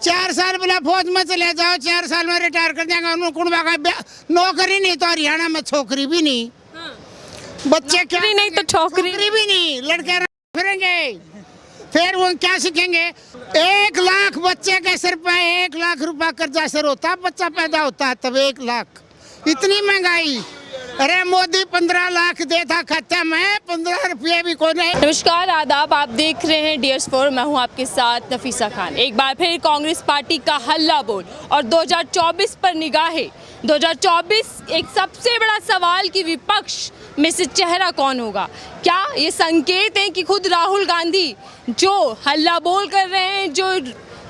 4 साल बोला फौज में चले जाओ, 4 साल में रिटायर कर देंगे। नौकरी नहीं तो हरियाणा में छोकरी भी नहीं। बच्चे क्या नहीं तो छोकरी भी नहीं, लड़के फिरेंगे, फिर वो क्या सीखेंगे। 1 लाख बच्चे के सिर पे 1 लाख रुपया कर्जा सर होता, बच्चा पैदा होता है तब 1 लाख। इतनी महंगाई। अरे मोदी 15 लाख देता खाते में, 15 रुपये भी कोई नहीं। नमस्कार, आदाब, आप देख रहे हैं DS4, मैं हूं आपके साथ नफीसा खान। एक बार फिर कांग्रेस पार्टी का हल्ला बोल और 2024 पर निगाहें। 2024 एक सबसे बड़ा सवाल कि विपक्ष में से चेहरा कौन होगा। क्या ये संकेत है कि खुद राहुल गांधी जो हल्ला बोल कर रहे हैं, जो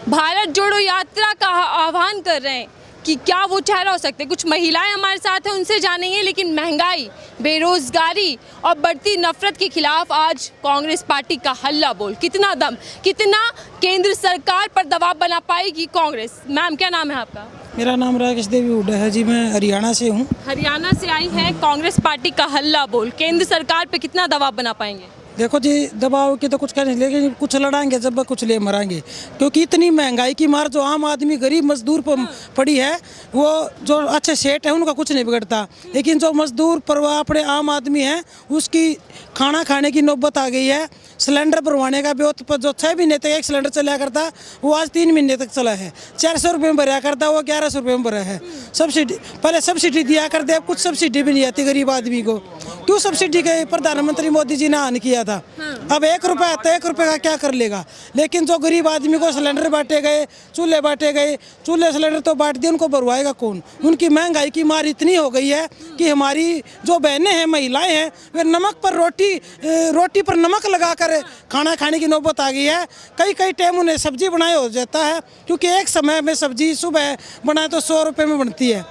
भारत जोड़ो यात्रा का आह्वान कर रहे हैं, कि क्या वो चेहरा हो सकते हैं। कुछ महिलाएं हमारे साथ हैं, उनसे जानेंगे। लेकिन महंगाई, बेरोजगारी और बढ़ती नफरत के खिलाफ आज कांग्रेस पार्टी का हल्ला बोल। कितना दम, कितना केंद्र सरकार पर दबाव बना पाएगी कांग्रेस। मैम, क्या नाम है आपका? मेरा नाम राकेश देवी हुड्डा है जी, मैं हरियाणा से हूँ। हरियाणा से आई है कांग्रेस पार्टी का हल्ला बोल। केंद्र सरकार पे कितना दबाव बना पाएंगे? देखो जी, दबाव की तो कुछ कहने, लेकिन कुछ लड़ाएंगे जब कुछ ले मराएंगे, क्योंकि इतनी महंगाई की मार जो आम आदमी गरीब मजदूर पर पड़ी है, वो जो अच्छे सेठ है उनका कुछ नहीं बिगड़ता, लेकिन जो मजदूर परवाह अपने आम आदमी है उसकी खाना खाने की नौबत आ गई है। सिलेंडर भरवाने का भी जो 6 महीने तक एक सिलेंडर चला करता वो आज 3 महीने तक चला है। 400 रुपये में भरा करता वो 1100 रुपये में भरा है। सब्सिडी पहले सब्सिडी दिया करते, अब कुछ सब्सिडी भी नहीं आती गरीब आदमी को। क्यों सब्सिडी के प्रधानमंत्री मोदी जी ने ऑन किया था। अब 1 रुपया तो 1 रुपये का क्या कर लेगा। लेकिन जो गरीब आदमी को सिलेंडर बांटे गए, चूल्हे बांटे गए, चूल्हे सिलेंडर तो बांट दिए, उनको भरवाएगा कौन। उनकी महंगाई की मार इतनी हो गई है कि हमारी जो बहनें हैं, महिलाएं हैं, वे नमक पर रोटी पर नमक लगाकर खाना खाने की नौबत आ गई है। कई टाइम उन्हें सब्जी बनाए हो जाता है, क्योंकि एक समय में सब्जी सुबह बनाए तो 100 रुपये में बनती है।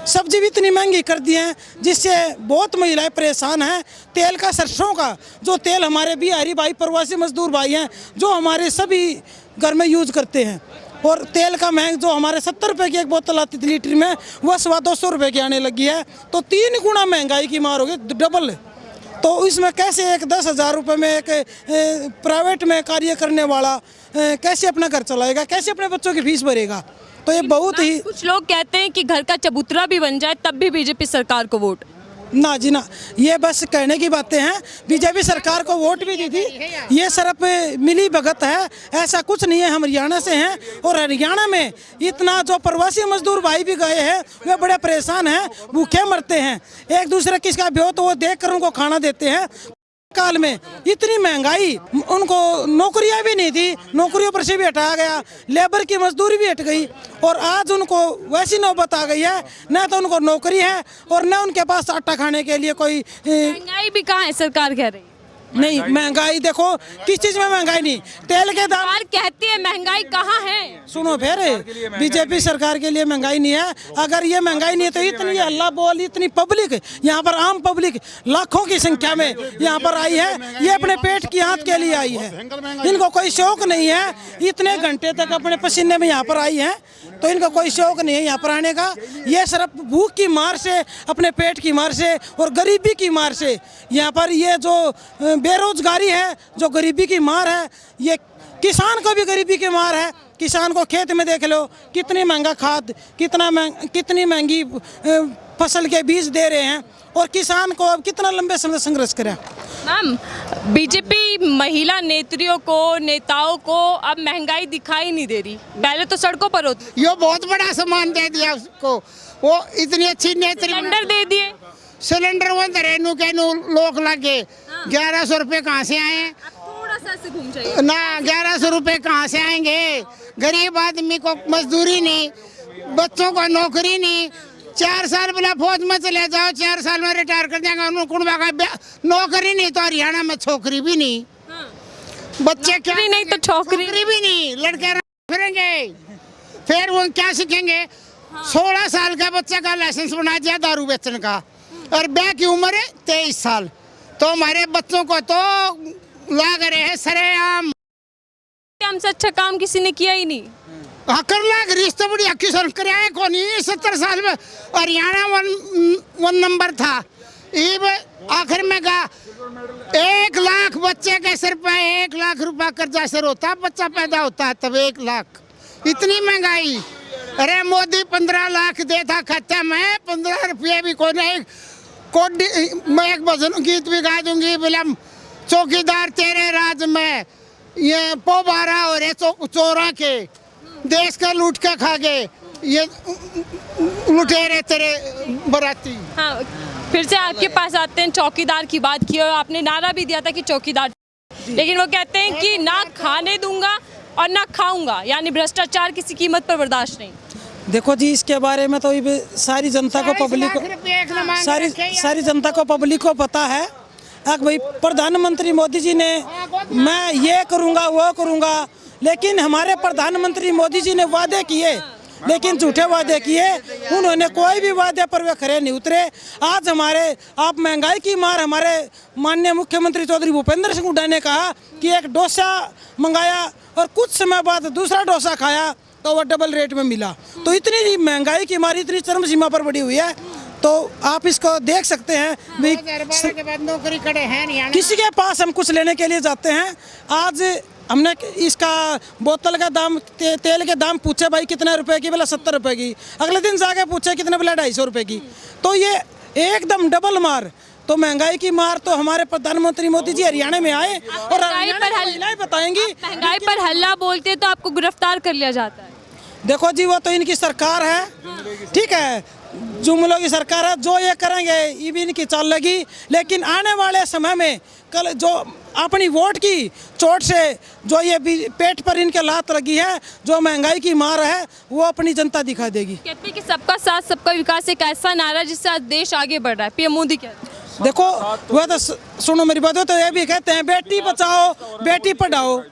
सब्जी भी इतनी महंगी कर दी है जिससे बहुत महिलाएं परेशान हैं। तेल का, सरसों का जो तेल हमारे बिहारी भाई, प्रवासी मजदूर भाई हैं, जो हमारे सभी घर में यूज करते हैं, और तेल का महंग जो हमारे 70 रुपये की एक बोतल आती थी लीटर में, वह 200 रुपये की आने लगी है। तो 3 गुना महंगाई की मार होगी, डबल। तो इसमें कैसे एक 10,000 रुपये में एक प्राइवेट में कार्य करने वाला कैसे अपना घर चलाएगा, कैसे अपने बच्चों की फीस भरेगा। तो ये बहुत ही, कुछ लोग कहते हैं कि घर का चबूतरा भी बन जाए तब भी बीजेपी सरकार को वोट। ना जी ना, ये बस कहने की बातें हैं। बीजेपी सरकार को वोट भी दी थी, ये सिर्फ मिली भगत है, ऐसा कुछ नहीं है। हम हरियाणा से हैं और हरियाणा में इतना जो प्रवासी मजदूर भाई भी गए हैं, वे बड़े परेशान हैं, भूखे मरते हैं। एक दूसरे किसका भी हो तो वो देख कर उनको खाना देते हैं। काल में इतनी महंगाई, उनको नौकरियां भी नहीं थी, नौकरियों पर से भी हटाया गया, लेबर की मजदूरी भी हट गई, और आज उनको वैसी नौबत आ गई है, न तो उनको नौकरी है और न उनके पास आटा खाने के लिए कोई। महंगाई भी कहाँ है, सरकार कह रही है। नहीं, महंगाई देखो किस चीज में महंगाई नहीं, तेल के दाम कहती है, महंगाई कहाँ है। सुनो, फिर बीजेपी सरकार के लिए महंगाई नहीं है। अगर ये महंगाई नहीं है तो इतनी हल्ला बोल, इतनी पब्लिक यहाँ पर, आम पब्लिक लाखों की संख्या में यहाँ पर आई है, ये अपने पेट की आंत के लिए आई है। इनको कोई शौक नहीं है, इतने घंटे तक अपने पसीने में यहाँ पर आई है, तो इनको कोई शौक नहीं है यहाँ पर आने का। ये सिर्फ भूख की मार से, अपने पेट की मार से और गरीबी की मार से यहाँ पर, ये जो बेरोजगारी है, जो गरीबी की मार है, ये किसान को भी गरीबी की मार है। किसान को खेत में देख लो, कितनी महंगा खाद, कितनी महंगी फसल के बीज दे रहे हैं, और किसान को अब कितना लंबे समय संघर्ष करें। मैम, बीजेपी महिला नेत्रियों को, नेताओं को अब महंगाई दिखाई नहीं दे रही, पहले तो सड़कों पर होती। ये बहुत बड़ा सामान दे दिया उसको, वो इतनी अच्छी नेत्री, सिलेंडर दे दिए, सिलेंडर वो रेनू के लोग लगे। 1100 रुपये कहाँ से आए? थोड़ा सा से घूम जाइए ना, 1100 रुपये कहाँ से आएंगे। गरीब आदमी को मजदूरी नहीं, बच्चों को नौकरी नहीं। 4 साल बोला फौज में चले जाओ, 4 साल में रिटायर कर देंगे। नौकरी नहीं तो हरियाणा में छोकरी भी नहीं। बच्चे क्या नहीं तो छोकरी भी नहीं, लड़के फिरेंगे, फिर वो क्या सीखेंगे। 16 साल का बच्चे का लाइसेंस बना दिया दारू बेचने का, और ब्याह की उम्र है 23 साल। तो हमारे बच्चों को तो लाग रहे हैं सरेआम। हमसे अच्छा काम किसी ने किया ही नहीं। कर लाग रिश्ते बड़ी किसान कराए को नहीं। 70 साल में हरियाणा वन नंबर था। आखिर में कहा 1 लाख बच्चे के सिर पे 1 लाख रुपया कर्जा सर होता, बच्चा पैदा होता है तब 1 लाख। इतनी महंगाई। अरे मोदी 15 लाख देता खाते में, 15 रुपये भी कोई नहीं। मैं एक भजन गीत भी गा दूंगी, बोला चौकीदार तेरे राज में ये पोबारा हो रहे चोरा के, देश का लूट के खा गए ये लुटेरे तेरे बराती। हाँ, फिर से आपके पास आते हैं। चौकीदार की बात की और आपने नारा भी दिया था कि चौकीदार, लेकिन वो कहते हैं कि ना खाने दूंगा और ना खाऊंगा, यानी भ्रष्टाचार किसी कीमत पर बर्दाश्त नहीं। देखो जी, इसके बारे में तो सारी जनता को पब्लिक सारी जनता को पब्लिक को पता है। अब भाई प्रधानमंत्री मोदी जी ने मैं ये करूँगा वो करूँगा, लेकिन हमारे प्रधानमंत्री मोदी जी ने वादे किए, लेकिन झूठे वादे किए। उन्होंने कोई भी वादे पर वे खरे नहीं उतरे। आज आप महंगाई की मार, हमारे माननीय मुख्यमंत्री चौधरी भूपेंद्र सिंह हुड्डा ने कहा कि एक डोसा मंगाया और कुछ समय बाद दूसरा डोसा खाया तो वो डबल रेट में मिला। तो इतनी महंगाई की मार इतनी चरम सीमा पर बढ़ी हुई है, तो आप इसको देख सकते हैं। के बाद नौकरी खड़े हैं नहीं, किसी के पास हम कुछ लेने के लिए जाते हैं। आज हमने इसका बोतल का दाम, तेल के दाम पूछे, भाई कितने रुपए की, बोला 70 रुपए की। अगले दिन जाके पूछे कितने, बोला 250 रुपए की। तो ये एकदम डबल मार। तो महंगाई की मार तो हमारे प्रधानमंत्री मोदी जी हरियाणा में आए और महिलाएं बताएंगी। महंगाई पर हल्ला बोलते तो आपको गिरफ्तार कर लिया जाता है। देखो जी, वो तो इनकी सरकार है, ठीक है, जुमलों की सरकार है, जो ये करेंगे ये भी इनकी चाल लगी। लेकिन आने वाले समय में कल जो अपनी वोट की चोट से जो ये पेट पर इनके लात लगी है, जो महंगाई की मार है, वो अपनी जनता दिखा देगी। कहते हैं कि सबका साथ सबका विकास एक ऐसा नारा है जिससे आज देश आगे बढ़ रहा है। पीएम मोदी कहते हैं। देखो वह तो सुनो मेरी बात, तो ये भी कहते हैं बेटी बचाओ बेटी पढ़ाओ।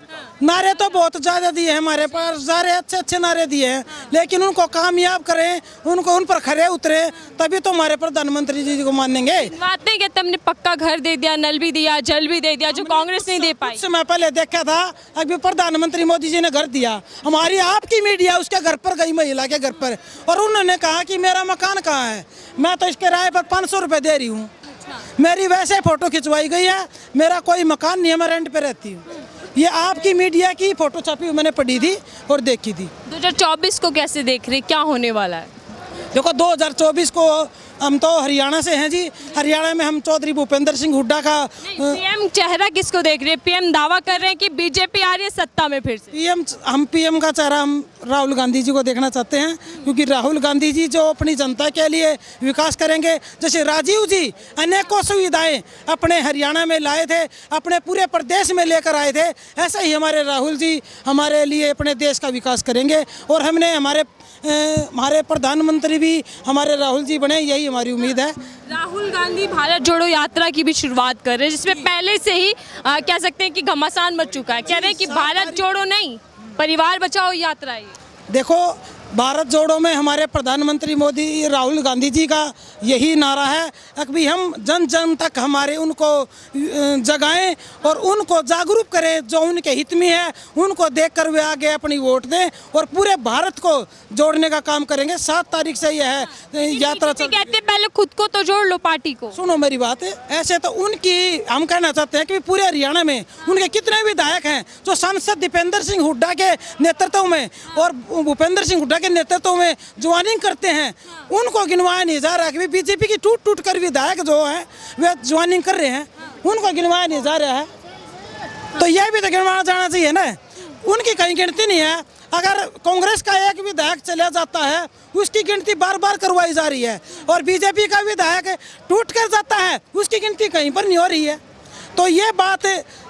नारे तो बहुत ज़्यादा दिए हैं हमारे पास, सारे अच्छे अच्छे नारे दिए हैं, लेकिन उनको कामयाब करें, उनको उन पर खरे उतरे, तभी तो हमारे प्रधानमंत्री जी को मानेंगे। बात नहीं कहते हमने पक्का घर दे दिया, नल भी दिया, जल भी दे दिया, जो कांग्रेस नहीं दे पाई। कुछ समय पहले देखा था, अभी प्रधानमंत्री मोदी जी ने घर दिया। हमारी आपकी मीडिया उसके घर पर गई, महिला के घर पर, और उन्होंने कहा कि मेरा मकान कहाँ है, मैं तो इसके किराए पर 500 रुपये दे रही हूँ। मेरी वैसे फोटो खिंचवाई गई है, मेरा कोई मकान नहीं है, मैं रेंट पे रहती हूँ। ये आपकी मीडिया की फोटो छपी मैंने पढ़ी थी और देखी थी। 2024 को कैसे देख रहे, क्या होने वाला है? देखो 2024 को हम तो हरियाणा से हैं जी। हरियाणा में हम चौधरी भूपेंद्र सिंह हुड्डा का पीएम चेहरा किसको देख रहे हैं? पीएम दावा कर रहे हैं कि बीजेपी आ रही है सत्ता में फिर से। पीएम का चेहरा हम राहुल गांधी जी को देखना चाहते हैं, क्योंकि राहुल गांधी जी जो अपनी जनता के लिए विकास करेंगे, जैसे राजीव जी अनेकों सुविधाएं अपने हरियाणा में लाए थे, अपने पूरे प्रदेश में लेकर आए थे, ऐसे ही हमारे राहुल जी हमारे लिए अपने देश का विकास करेंगे। और हमने हमारे प्रधानमंत्री भी हमारे राहुल जी बने, यही हमारी उम्मीद है। राहुल गांधी भारत जोड़ो यात्रा की भी शुरुआत कर रहे हैं, जिसमें पहले से ही कह सकते हैं कि घमासान मच चुका है। कह रहे हैं कि भारत जोड़ो नहीं, परिवार बचाओ यात्रा है। देखो भारत जोड़ो में हमारे प्रधानमंत्री मोदी राहुल गांधी जी का यही नारा है। अभी हम जन जन तक हमारे उनको जगाएं और उनको जागरूक करें, जो उनके हित में है उनको देखकर वे आगे अपनी वोट दें और पूरे भारत को जोड़ने का काम करेंगे। 7 तारीख से यह है यात्रा कहते पहले खुद को तो जोड़ लो पार्टी को। सुनो मेरी बात, ऐसे तो उनकी हम कहना चाहते हैं कि पूरे हरियाणा में उनके कितने विधायक हैं जो सांसद दीपेंद्र सिंह हुड्डा के नेतृत्व में और भूपेंद्र सिंह हुड्डा के नेतृत्व में ज्वाइनिंग करते हैं, उनको गिनवाया नहीं जा रहा। कि बीजेपी की टूट टूट कर विधायक जो है वे ज्वाइनिंग कर रहे हैं, उनको गिनवाया नहीं जा रहा है, तो यह भी तो गिनवाना जाना चाहिए ना। उनकी कहीं गिनती नहीं है। अगर कांग्रेस का एक विधायक चला जाता है उसकी गिनती बार बार करवाई जा रही है, और बीजेपी का विधायक टूट कर जाता है उसकी गिनती कहीं पर नहीं हो रही है। तो ये बात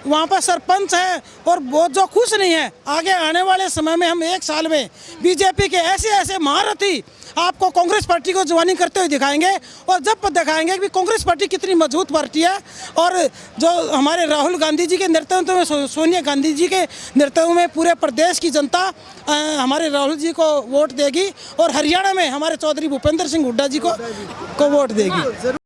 वहाँ पर सरपंच है और वो जो खुश नहीं है। आगे आने वाले समय में हम 1 साल में बीजेपी के ऐसे ऐसे महारथी आपको कांग्रेस पार्टी को ज्वाइनिंग करते हुए दिखाएंगे, और जब दिखाएंगे कि कांग्रेस पार्टी कितनी मजबूत पार्टी है, और जो हमारे राहुल गांधी जी के नेतृत्व में, सोनिया गांधी जी के नेतृत्व में पूरे प्रदेश की जनता हमारे राहुल जी को वोट देगी, और हरियाणा में हमारे चौधरी भूपेंद्र सिंह हुड्डा जी को वोट देगी।